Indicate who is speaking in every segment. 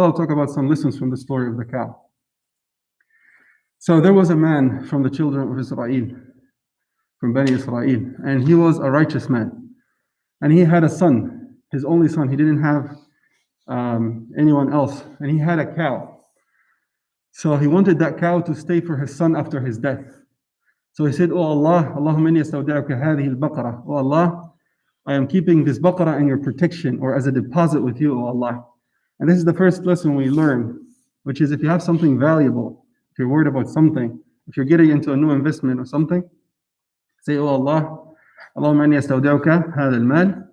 Speaker 1: I'll talk about some lessons from the story of the cow. So there was a man from the children of Israel, from Bani Israel, and he was a righteous man. And he had a son, his only son. He didn't have anyone else. And he had a cow. So he wanted that cow to stay for his son after his death. So he said, "Oh Allah, Allahumma inni astawdi'uka hadhihi al-baqarah. Oh Allah, I am keeping this baqarah in your protection or as a deposit with you, oh Allah." And this is the first lesson we learn, which is if you have something valuable, if you're worried about something, if you're getting into a new investment or something, say, "Oh Allah, Allahumma inni astawdi'uka hadha al-mal.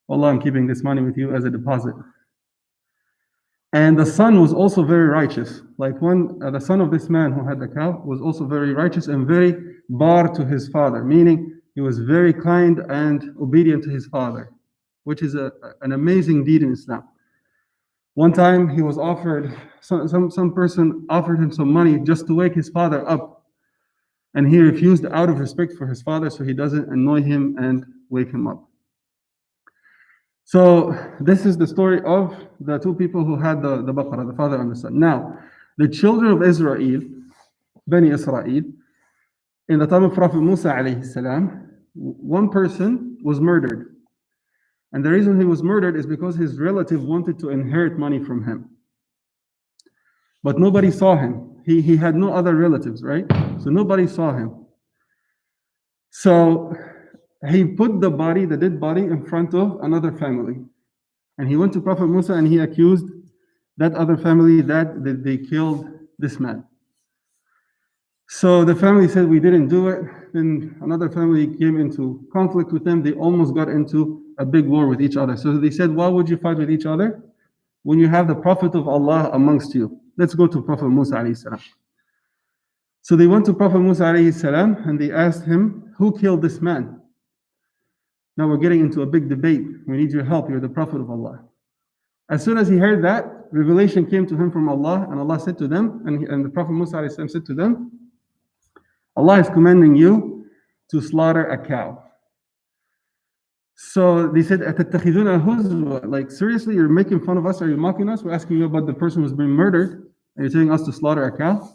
Speaker 1: Oh Allah, I'm keeping this money with you as a deposit." And the son was also very righteous. Like the son of this man who had the cow was also very righteous and very bar to his father, meaning he was very kind and obedient to his father, which is an amazing deed in Islam. One time he was offered, some person offered him some money just to wake his father up. And he refused out of respect for his father so he doesn't annoy him and wake him up. So this is the story of the two people who had the baqarah, the father and the son. Now, the children of Israel, Bani Israel, in the time of Prophet Musa alayhi salam, one person was murdered. And the reason he was murdered is because his relative wanted to inherit money from him. But nobody saw him. He had no other relatives, right? So nobody saw him. So he put the dead body in front of another family. And he went to Prophet Musa and he accused that other family that they killed this man. So the family said, "We didn't do it." Then another family came into conflict with them. They almost got into a big war with each other. So they said, "Why would you fight with each other when you have the Prophet of Allah amongst you? Let's go to Prophet Musa alayhi salam." So they went to Prophet Musa alayhi salam and they asked him, "Who killed this man? Now we're getting into a big debate. We need your help. You're the Prophet of Allah." As soon as he heard that, revelation came to him from Allah, and Allah said to them, and the Prophet Musa alayhi salam said to them, "Allah is commanding you to slaughter a cow." So they said, "Atattakhiduna huzwa?" Like, seriously, you're making fun of us? Are you mocking us? We're asking you about the person who's been murdered, and you're telling us to slaughter a cow?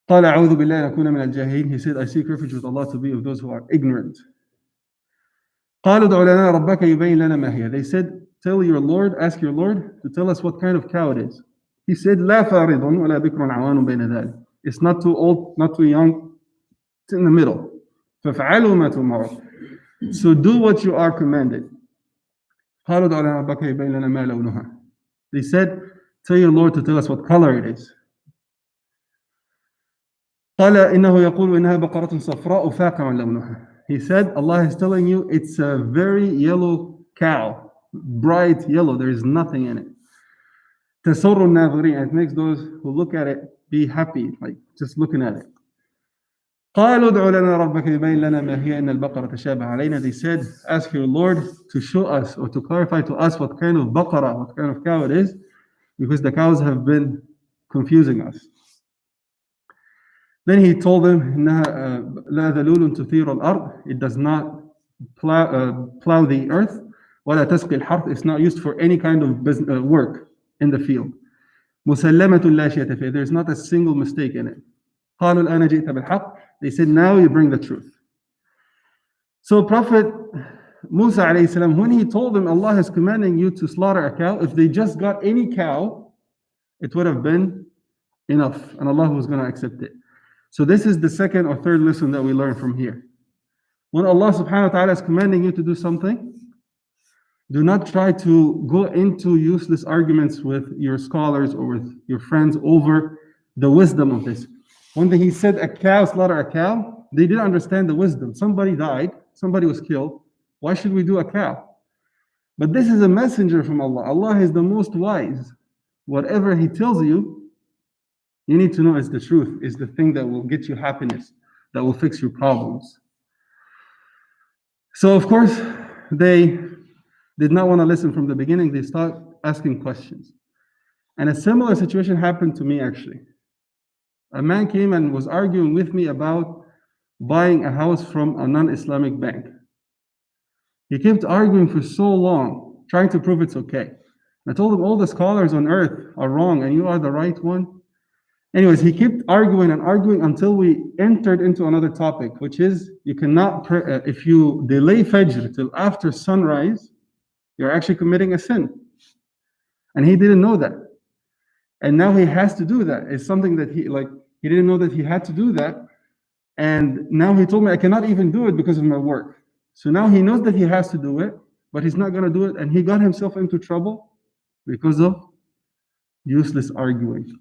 Speaker 1: قال أعوذ بالله أن أكون من الجاهلين. He said, "I seek refuge with Allah to be of those who are ignorant." قالوا ادع لنا ربك يبين لنا ما هي. They said, "Tell your Lord, ask your Lord to tell us what kind of cow it is." He said, لا فارض ولا بكر عوان بين ذلك. It's not too old, not too young. It's in the middle. ففعلوا ما تؤمرون. So do what you are commanded. قالوا ادع لنا ربك يبين لنا ما لونها. They said, "Tell your Lord to tell us what color it is." قال إنه يقول إنها بقرة صفراء فاقع لونها. He said, Allah is telling you it's a very yellow cow, bright yellow, there is nothing in it. تسر الناظرين, it makes those who look at it be happy, like just looking at it. قالوا ادع لنا ربك يبين لنا ما هي إن البقرة تشابه علينا. They said, ask your Lord to show us or to clarify to us what kind of baqarah, what kind of cow it is, because the cows have been confusing us. Then he told them, إنها لا ذلول تثير الأرض. It does not plow the earth. ولا تسقي الحرث. It's not used for any kind of business, work in the field. مسلمة لا شيء فيها. There's not a single mistake in it. قالوا الآن جئت بالحق. They said, now you bring the truth. So Prophet Musa alayhi salam, when he told them Allah is commanding you to slaughter a cow, if they just got any cow, it would have been enough, and Allah was going to accept it. So this is the second or third lesson that we learn from here. When Allah subhanahu wa ta'ala is commanding you to do something, do not try to go into useless arguments with your scholars or with your friends over the wisdom of this. When he said slaughter a cow, they didn't understand the wisdom. Somebody died, somebody was killed. Why should we do a cow? But this is a messenger from Allah. Allah is the most wise. Whatever He tells you, you need to know is the truth, is the thing that will get you happiness, that will fix your problems. So of course, they did not want to listen from the beginning. They started asking questions. And a similar situation happened to me actually. A man came and was arguing with me about buying a house from a non-Islamic bank. He kept arguing for so long, trying to prove it's okay. I told him all the scholars on earth are wrong and you are the right one. Anyways, he kept arguing and arguing until we entered into another topic, which is you cannot, if you delay Fajr till after sunrise, you're actually committing a sin. And he didn't know that. And now he has to do that. It's something that he didn't know that he had to do that. And now he told me I cannot even do it because of my work. So now he knows that he has to do it, but he's not going to do it. And he got himself into trouble because of useless arguing.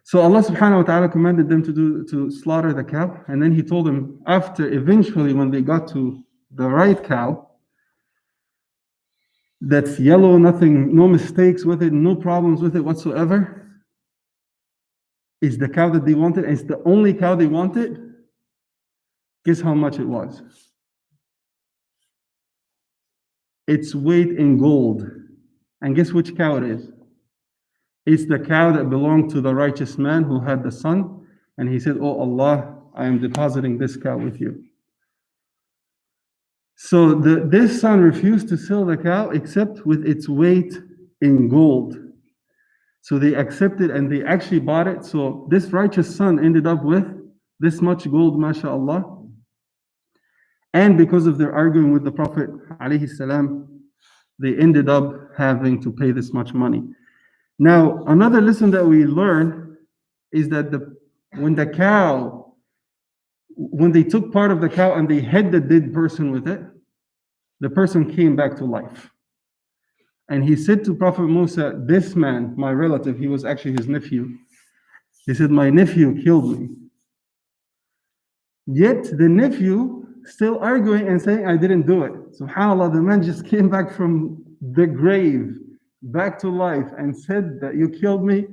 Speaker 1: So Allah subhanahu wa ta'ala commanded them to slaughter the cow. And then he told them after, eventually when they got to the right cow, that's yellow, nothing, no mistakes with it, no problems with it whatsoever, is the cow that they wanted, and it's the only cow they wanted. Guess how much it was? Its weight in gold. And guess which cow it is? It's the cow that belonged to the righteous man who had the son, and he said, "Oh Allah, I am depositing this cow with you." So this son refused to sell the cow except with its weight in gold. So they accepted and they actually bought it. So this righteous son ended up with this much gold, mashallah. And because of their arguing with the Prophet alayhi salam, they ended up having to pay this much money. Now, another lesson that we learn is that when they took part of the cow and they had the dead person with it, the person came back to life. And he said to Prophet Musa, this man, my relative, he was actually his nephew. He said, my nephew killed me. Yet the nephew still arguing and saying, I didn't do it. SubhanAllah, the man just came back from the grave, back to life, and said that you killed me,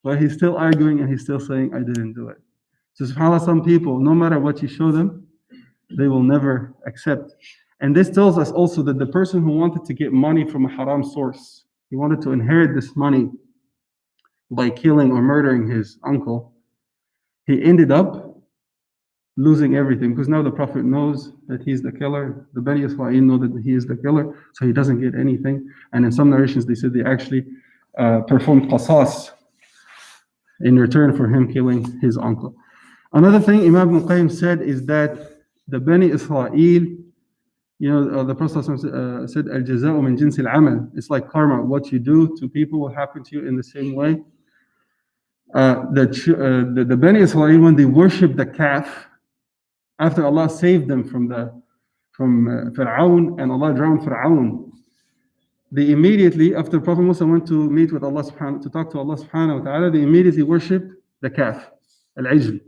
Speaker 1: but he's still arguing and he's still saying, I didn't do it. So SubhanAllah, some people, no matter what you show them, they will never accept. And this tells us also that the person who wanted to get money from a haram source, he wanted to inherit this money by killing or murdering his uncle, he ended up losing everything, because now the Prophet knows that he's the killer. The Bani Israel know that he is the killer, so he doesn't get anything. And in some narrations, they said they actually performed qasas in return for him killing his uncle. Another thing Imam Ibn Qayyim said is that the Bani Israel, the Prophet said, Al-jaza'u min jinsi al-amal. It's like karma. What you do to people will happen to you in the same way. The Bani Israel, when they worshipped the calf, after Allah saved them from Fir'aun and Allah drowned Fir'aun, they immediately, after Prophet Musa went to meet with Allah to talk to Allah subhanahu wa ta'ala, they immediately worshipped the calf, al-ijl,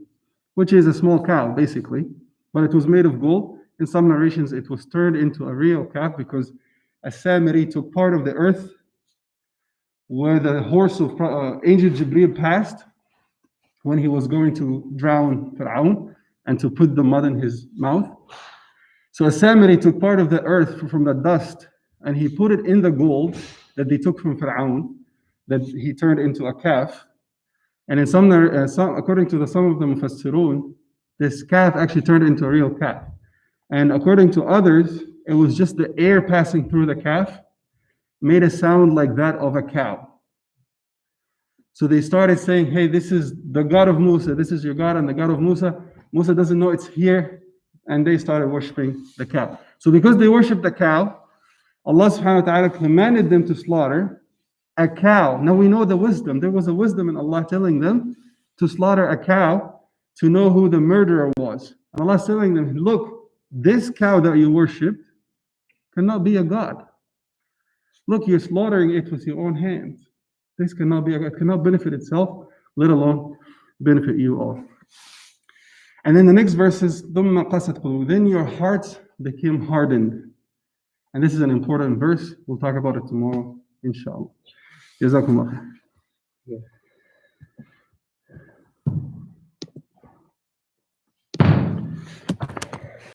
Speaker 1: which is a small cow basically, but it was made of gold. In some narrations it was turned into a real calf because As-Samiri took part of the earth where the horse of Angel Jibreel passed when he was going to drown Fir'aun and to put the mud in his mouth. So As-Samiri took part of the earth from the dust and he put it in the gold that they took from Fir'aun, that he turned into a calf. And in according to some of the Mufassirun, this calf actually turned into a real calf. And according to others, it was just the air passing through the calf made a sound like that of a cow. So they started saying, hey, this is the God of Musa, this is your God and the God of Musa. Musa doesn't know it's here. And they started worshipping the cow. So because they worshipped the cow, Allah subhanahu wa ta'ala commanded them to slaughter a cow. Now we know the wisdom. There was a wisdom in Allah telling them to slaughter a cow to know who the murderer was. And Allah is telling them, look, this cow that you worshipped cannot be a God. Look, you're slaughtering it with your own hands. This cannot be a God. It cannot benefit itself, let alone benefit you all. And then the next verse is, then your hearts became hardened. And this is an important verse. We'll talk about it tomorrow, inshallah. Jazakumullah.